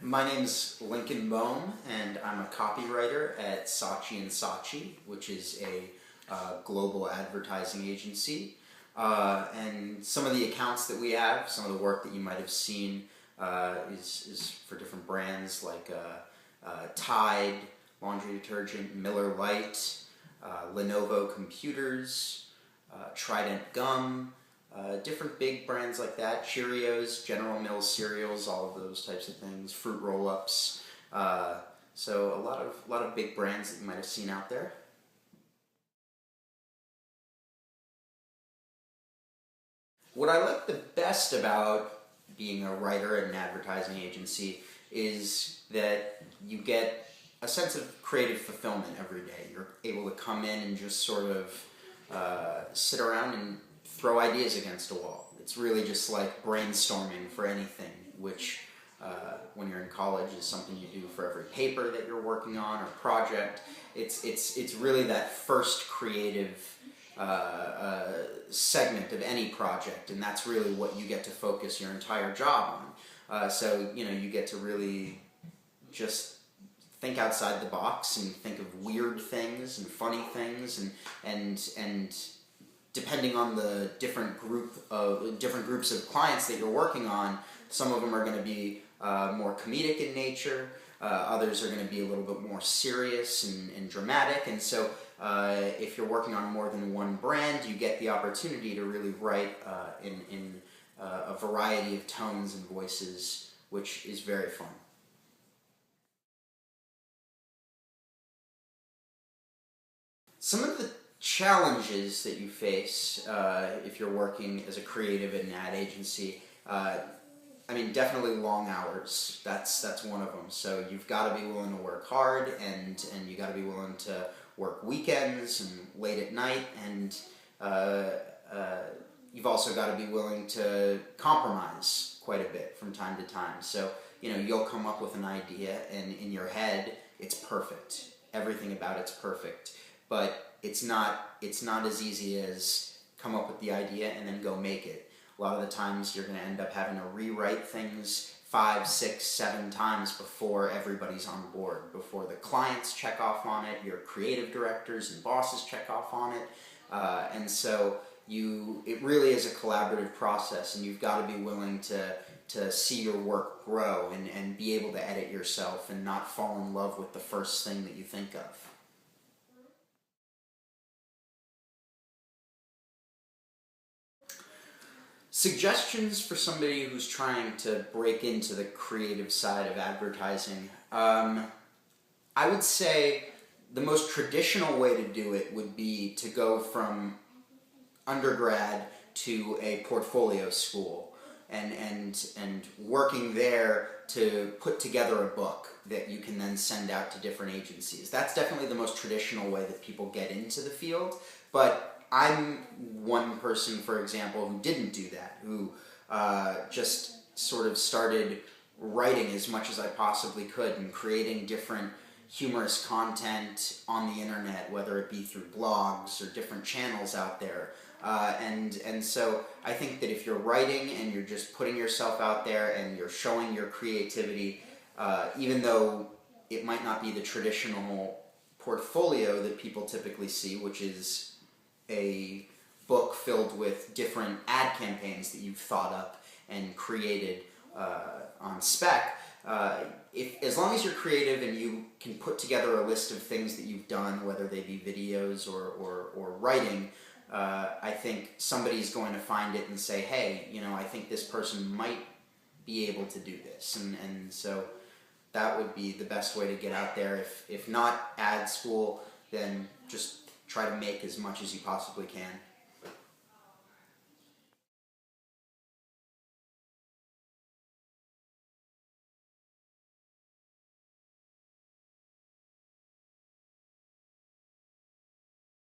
My name's Lincoln Boehm, and I'm a copywriter at Saatchi Saatchi, which is a global advertising agency. And some of the accounts that we have, some of the work that you might have seen is for different brands like Tide, laundry detergent, Miller Lite, Lenovo computers, Trident gum, different big brands like that, Cheerios, General Mills cereals, all of those types of things, fruit roll-ups. So a lot of big brands that you might have seen out there. What I like the best about being a writer at an advertising agency is that you get a sense of creative fulfillment every day. You're able to come in and just sort of sit around and throw ideas against a wall. It's really just like brainstorming for anything, which when you're in college is something you do for every paper that you're working on or project. It's really that first creative segment of any project, and that's really what you get to focus your entire job on. So you get to really just think outside the box and think of weird things and funny things, and depending on the different groups of clients that you're working on, some of them are going to be more comedic in nature. Others are going to be a little bit more serious and dramatic, and so if you're working on more than one brand, you get the opportunity to really write in a variety of tones and voices, which is very fun. Some of the challenges that you face if you're working as a creative at an ad agency, definitely long hours. That's one of them. So you've got to be willing to work hard, and you got to be willing to work weekends and late at night, and you've also got to be willing to compromise quite a bit from time to time. So you'll come up with an idea, and in your head it's perfect. Everything about it's perfect, but it's not as easy as come up with the idea and then go make it. A lot of the times you're going to end up having to rewrite things 5, 6, 7 times before everybody's on board, before the clients check off on it, your creative directors and bosses check off on it, and so it really is a collaborative process, and you've got to be willing to see your work grow and be able to edit yourself and not fall in love with the first thing that you think of. Suggestions for somebody who's trying to break into the creative side of advertising. I would say the most traditional way to do it would be to go from undergrad to a portfolio school and working there to put together a book that you can then send out to different agencies. That's definitely the most traditional way that people get into the field, but I'm one person, for example, who didn't do that, who just sort of started writing as much as I possibly could and creating different humorous content on the internet, whether it be through blogs or different channels out there. And so I think that if you're writing and you're just putting yourself out there and you're showing your creativity, even though it might not be the traditional portfolio that people typically see, which is a book filled with different ad campaigns that you've thought up and created on spec, as long as you're creative and you can put together a list of things that you've done, whether they be videos or writing, I think somebody's going to find it and say, hey, I think this person might be able to do this, and so that would be the best way to get out there. If not ad school, then just try to make as much as you possibly can.